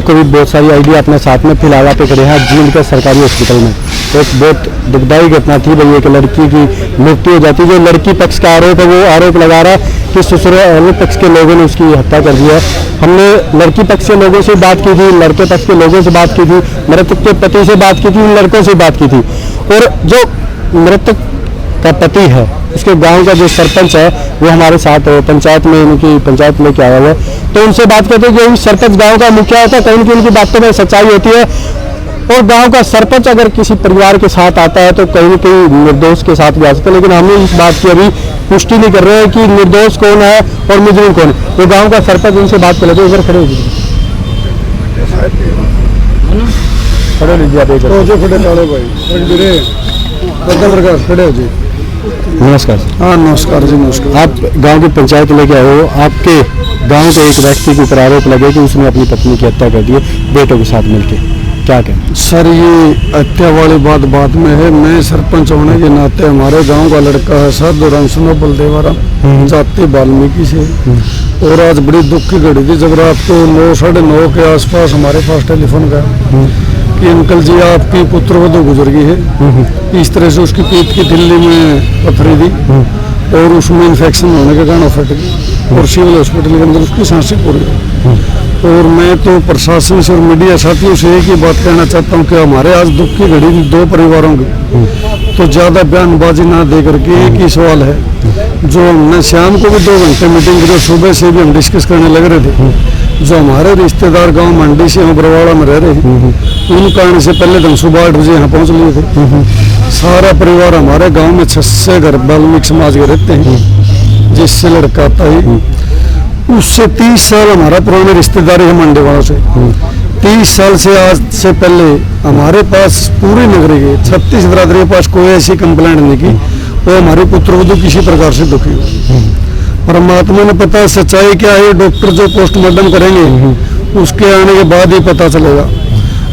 को भी बहुत सारी आइडिया अपने साथ में फिलहाल पे खड़े हैं जींद के सरकारी हॉस्पिटल में। तो एक बहुत दुखदायी घटना थी भाई, एक लड़की की मृत्यु हो जाती है। जो लड़की पक्ष का आरोप है वो आरोप लगा रहा है कि ससुराल पक्ष के लोगों ने उसकी हत्या कर दी है। हमने लड़की पक्ष के लोगों से बात की थी, लड़के पक्ष के लोगों से बात की थी, मृतक के पति से बात की थी, उन लड़कों से बात की थी। और जो मृतक का पति है उसके गांव का जो सरपंच है वो हमारे साथ है, पंचायत में उनकी पंचायत लेके आया हुआ है। तो उनसे बात करते हैं कि सरपंच गांव का मुखिया होता है, कहीं की उनकी बातों में सच्चाई होती है। और गांव का सरपंच अगर किसी परिवार के साथ आता है तो कहीं न कहीं निर्दोष के साथ भी आ सकता है। लेकिन हम इस बात की अभी पुष्टि नहीं कर रहे हैं कि निर्दोष कौन है और मुजरिम कौन है। तो गाँव का सरपंच उनसे बात कर लेते हैं। इधर खड़े लीजिए आप, खड़े हो जी। नमस्कार। हाँ नमस्कार जी, नमस्कार। आप गांव की पंचायत लेके आए हो, आपके गांव के एक व्यक्ति के ऊपर आरोप लगे कि उसने अपनी पत्नी की हत्या कर दी है बेटों के साथ मिलके, क्या कहें? सर ये हत्या वाली बात बाद में है। मैं सरपंच होने के नाते हमारे गांव का लड़का है साधु राम सुनो बलदेवराम, जाति वाल्मीकि से। और आज बड़ी दुख की घड़ी थी जब रात को 9 साढ़े 9 के आसपास हमारे पास टेलीफोन गया कि अंकल जी आपकी पुत्रवधू गुजर गई है। इस तरह से उसकी पीठ की दिल्ली में पथरी थी और उसमें इन्फेक्शन होने के कारण फट गई और सिविल हॉस्पिटल के अंदर उसकी सांसें पूरी गई। और मैं तो प्रशासन से और मीडिया साथियों से एक ही बात कहना चाहता हूँ कि हमारे आज दुख की घड़ी 2 परिवारों की, तो ज़्यादा बयानबाजी ना दे करके एक ही सवाल है जो हमने शाम को भी 2 घंटे मीटिंग करी, सुबह से भी हम डिस्कस करने लग रहे थे। जो हमारे रिश्तेदार गांव मंडी से बरवाड़ा में रह रहे हैं उनका आने से पहले हम सुबह 8 बजे यहाँ पहुँच लिए थे। सारा परिवार हमारे गांव में 6 घर वाल्मीकि समाज के रहते हैं, जिससे लड़का आता है उससे 30 साल हमारा पुराने रिश्तेदारी है मंडी वालों से। 30 साल से आज से पहले हमारे पास पूरी नगरी के 36 बरादरी के पास कोई ऐसी कंप्लेंट नहीं की वो हमारे पुत्रवधू किसी प्रकार से दुखी हो। परमात्मा ने पता सच्चाई क्या है, डॉक्टर जो पोस्टमार्टम करेंगे उसके आने के बाद ही पता चलेगा।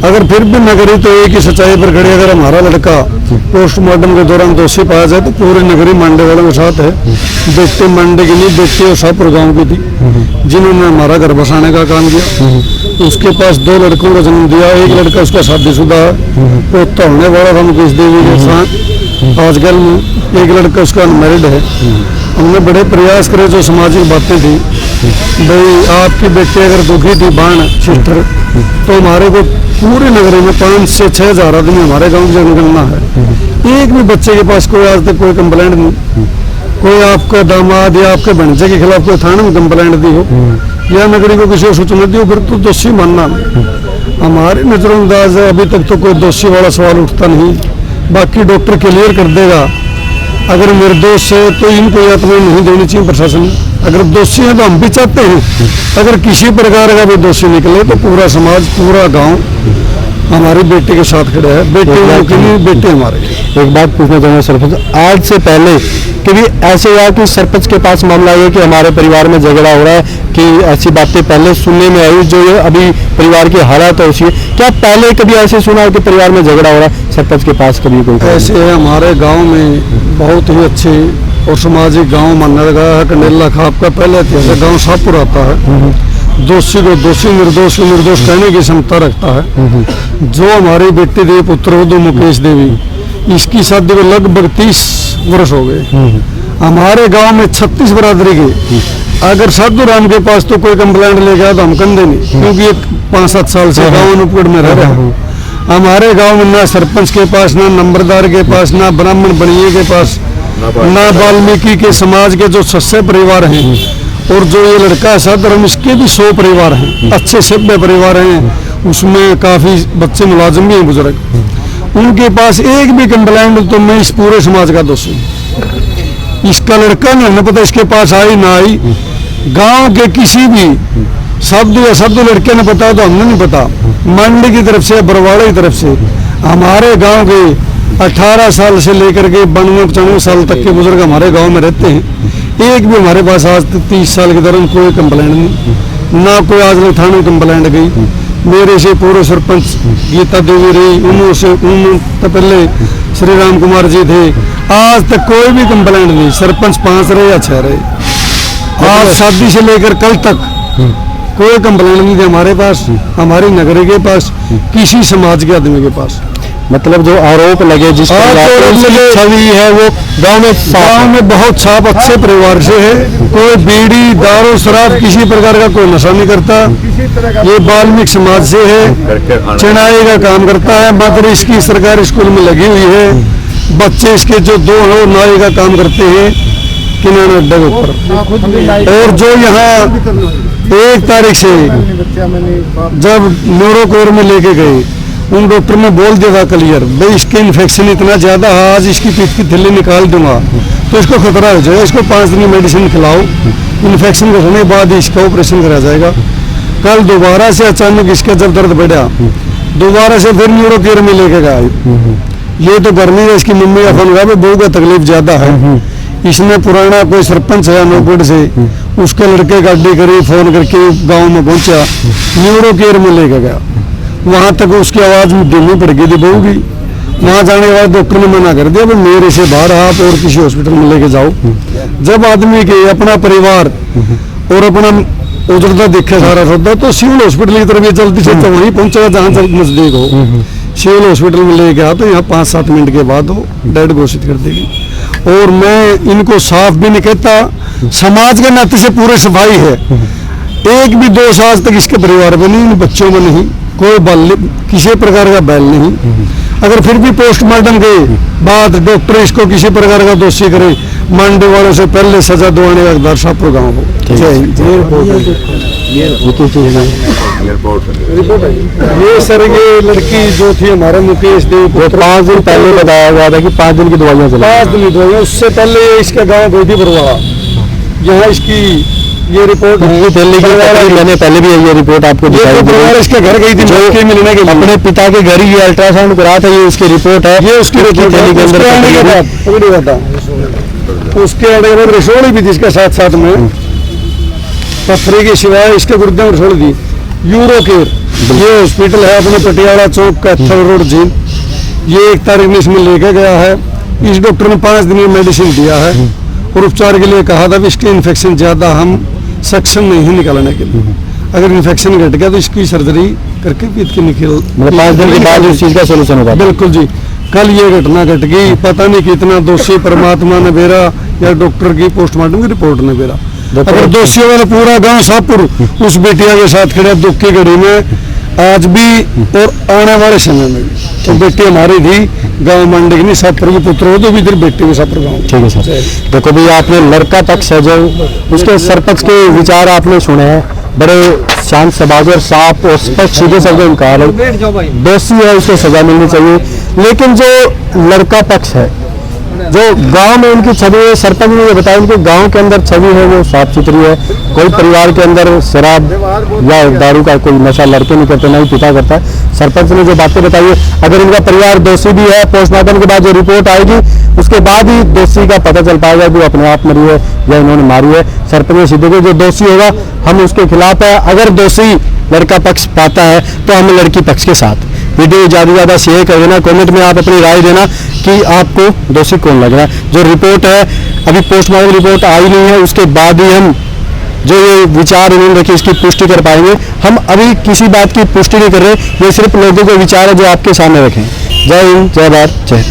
अगर फिर भी नगरी तो एक ही सच्चाई पर खड़ी, अगर हमारा लड़का पोस्टमार्टम के दौरान दोषी पाया जाए तो पूरी नगरी मंडी वालों के साथ है। बेटी मंडी की नहीं, बेटी और शाहपुर गाँव की थी जिन्होंने हमारा घर बसाने का काम किया। उसके पास 2 लड़कों का जन्म दिया, एक लड़का उसका शादीशुदा है, पोता होने वाला था मुकेश देवी के साथ आजकल में, एक लड़का उसका अनमैरिड है। हमने बड़े प्रयास करे, जो सामाजिक बातें थी भाई आपकी बेटी अगर दुखी थी बाण क्षेत्र तो हमारे को पूरे नगरी में 5 से 6 हजार आदमी हमारे गांव से निकलना है। एक भी बच्चे के पास कोई आज तक कोई कंप्लेंट नहीं, कोई आपका दामाद या आपके भंजे के खिलाफ कोई थाने में कंप्लेंट दी हो या नगरी को किसी को सूचना दी हो फिर तो दोषी मानना। हमारे नजरअंदाज है अभी तक तो कोई दोषी वाला सवाल उठता नहीं। बाकी डॉक्टर क्लियर कर देगा। अगर निर्दोष है तो इनको यातना नहीं देनी चाहिए प्रशासन। अगर दोषी है तो हम भी चाहते हैं अगर किसी प्रकार का भी दोषी निकले तो पूरा समाज पूरा गांव हमारी बेटी के साथ खड़े है। बेटे हमारे। एक बात पूछना चाहूँगा सरपंच, आज से पहले कभी ऐसे हुआ कि सरपंच के पास मामला आया कि हमारे परिवार में झगड़ा हो रहा है, कि ऐसी बातें पहले सुनने में आई जो ये अभी परिवार की हालत है उसकी, क्या पहले कभी ऐसे सुना कि परिवार में झगड़ा हो रहा है सरपंच के पास कभी कोई? ऐसे है हमारे गाँव में बहुत ही अच्छे और सामाजिक गाँव माना लगा है। कंडेला खाप का पहले ऐसा गाँव शाहपुर आता है, दोषी को दोषी निर्दोष को निर्दोष कहने की क्षमता रखता है। जो हमारी बेटी थी पुत्रवधू मुकेश देवी, इसकी शादी को लगभग 30 वर्ष हो गए। हमारे गांव में 36 बरादरी के अगर साधु राम के पास तो कोई कंप्लेंट ले गया तो हम कंधे नहीं, क्योंकि ये 5-7 साल से गाँव अनुपगढ़ में रह रहे हैं। हमारे गाँव में ना सरपंच के पास, ना नंबरदार के पास, ना ब्राह्मण बनिए के पास, ना वाल्मीकि के समाज के जो 6 परिवार हैं और जो ये लड़का है साधुराम इसके भी 100 परिवार हैं, अच्छे सभ्य परिवार हैं। उसमें काफी बच्चे मुलाजिम भी हैं बुजुर्ग। उनके पास एक भी कंप्लेंट तो मैं इस पूरे समाज का दोषी हूँ। इसका लड़का नहीं हमें पता इसके पास आई ना आई, गांव के किसी भी साधु लड़के ने पता तो हमने नहीं पता। मंडी की तरफ से बरवाड़ा की तरफ से हमारे गांव के 18 साल से लेकर के 92-95 साल तक के बुजुर्ग हमारे गांव में रहते हैं। एक भी हमारे पास आज 30 साल के दौरान कोई कंप्लेंट नहीं, ना कोई आज तक थाने में कंप्लेंट गई। मेरे से पूर्व सरपंच गीता देवी रही, उनसे पहले श्री राम कुमार जी थे, आज तक कोई भी कंप्लेंट नहीं। सरपंच 5 रहे या 6 रहे, आज शादी से लेकर कल तक कोई कंप्लेंट नहीं थी हमारे पास, हमारी नगरी के पास, किसी समाज के आदमी के पास। मतलब जो आरोप लगे जिस छवि है वो गांव में बहुत साफ अच्छे परिवार से है। कोई बीड़ी दारू शराब किसी प्रकार का कोई नशा नहीं करता। ये वाल्मीकि समाज से है, चनाई का काम करता है। मात्र इसकी सरकारी स्कूल में लगी हुई है। बच्चे इसके जो 2 हैं नाई का काम करते हैं किनारे अड्डे के ऊपर। और जो यहाँ 1 तारीख से जब न्यूरोकोर में लेके गए, उन डॉक्टर ने बोल दिया था क्लियर, भाई इसके इन्फेक्शन इतना ज्यादा है, आज इसकी पीठ की थैली निकाल दूंगा तो इसको खतरा हो जाएगा, इसको 5 दिन मेडिसिन खिलाओ, इन्फेक्शन घटने के बाद इसका ऑपरेशन करा जाएगा। कल दोबारा से अचानक इसका जब दर्द बढ़ा, दोबारा से फिर न्यूरो केयर में लेके गए। ये तो गर्मी है, इसकी मम्मी का फोन गया, बहू का तकलीफ ज्यादा है। इसने पुराना कोई सरपंच है नौगढ़ से, उसके लड़के गाड़ी करी, फोन करके गाँव में पहुंचा, न्यूरो केयर में लेके गया। वहां तक उसकी आवाज में ढीली पड़ गई थी बहू की। वहां जाने के बाद डॉक्टर ने मना कर दिया, भाई मेरे से बाहर आप और किसी हॉस्पिटल में लेके जाओ। जब आदमी के अपना परिवार और अपना उजरता देखे सारा सौदा, तो सिविल हॉस्पिटल की तरफ ये जल्दी से तो वहीं पहुंचेगा जहाँ नजदीक हो। सिविल हॉस्पिटल में लेके आ तो यहाँ 5-7 मिनट के बाद वो डेड घोषित कर देगी। और मैं इनको साफ भी नहीं कहता, समाज के नाते से पूरे सफाई है। एक भी दोष आज तक इसके परिवार में नहीं, इन बच्चों में नहीं, कोई बल किसी प्रकार का बैल नहीं। अगर फिर भी पोस्टमार्टम के बाद डॉक्टर इसको किसी प्रकार का दोषी करे, मांडे वालों से पहले सजा दिलाने का हकदार शाहपुर गाँव हो। ये सर ये लड़की जो थी हमारे मुकेश देव, 5 दिन पहले बताया गया था कि 5 दिन की दवाइयाँ चली। 5 दिन की दवाइयाँ, उससे पहले इसका गाँव गई थी बरवा। यहाँ इसकी ये रिपोर्ट मैंने पहले भी ये रिपोर्ट आपको दिखाई थी। इसके घर गई थी जो मिलने के लिए, अपने पिता के घर ही ये अल्ट्रासाउंड करा था। ये उसकी रिपोर्ट है, ये उसकी रिपोर्ट है। उसके आने के बाद रसोड़ी भी थी इसके साथ साथ में, पथरी के सिवाय इसके गुर्दे में रसोड़ी थी। यूरो केयर ये हॉस्पिटल है अपने पटियाला चौक का रोड झील। ये 1 तारीख में इसमें लेके गया है। इस डॉक्टर ने 5 दिन में मेडिसिन दिया है और उपचार के लिए कहा था कि इसके इन्फेक्शन ज्यादा, हम सक्षम नहीं निकालने के लिए। अगर इन्फेक्शन घट गया तो इसकी सर्जरी करके पीत के निकल, 5 दिन के बाद इस चीज का सोल्यूशन होगा। बिल्कुल जी। कल ये घटना घट गई, पता नहीं कितना दोषी परमात्मा ने बेरा या डॉक्टर की पोस्टमार्टम की रिपोर्ट ने बेरा। अगर दोषियों वाला पूरा गांव शाहपुर उस बेटिया के साथ खड़े दुख की घड़ी में, आज भी और आने वाले समय में भी। तो बेटी हमारी थी गांव मंडी की, शाहपुर की पुत्र हो तो भी इधर बेटी भी शाहपुर गाँव। ठीक है सर। देखो भी आपने लड़का पक्ष है जो उसके सरपंच के विचार आपने सुने हैं, बड़े शांत स्वभाव और साफ और स्पष्ट सीधे शब्द में कहा है दोषी है उसको सजा मिलनी चाहिए। लेकिन जो लड़का पक्ष है, जो गांव में उनकी छवि है, सरपंच ने ये बताया उनके गांव के अंदर छवि है वो साफ सुथरी है। कोई परिवार के अंदर शराब या दारू का कोई नशा लड़के नहीं करते, ना ही पिता करता है। सरपंच ने जो बातें बताई है, अगर इनका परिवार दोषी भी है, पोस्टमार्टम के बाद जो रिपोर्ट आएगी उसके बाद ही दोषी का पता चल पाएगा कि वो अपने आप मरी है या इन्होंने मारी है। सरपंच ने सीधे जो दोषी होगा हम उसके खिलाफ है, अगर दोषी लड़का पक्ष पाता है तो हम लड़की पक्ष के साथ। वीडियो ज़्यादा से ज़्यादा शेयर कर देना, कमेंट में आप अपनी राय देना कि आपको दोषी कौन लग रहा है। जो रिपोर्ट है अभी पोस्टमार्टम रिपोर्ट आई नहीं है, उसके बाद ही हम जो ये विचार इन्होंने रखे इसकी पुष्टि कर पाएंगे। हम अभी किसी बात की पुष्टि नहीं कर रहे, ये सिर्फ लोगों के विचार है जो आपके सामने रखें। जय हिंद, जय भारत, जय।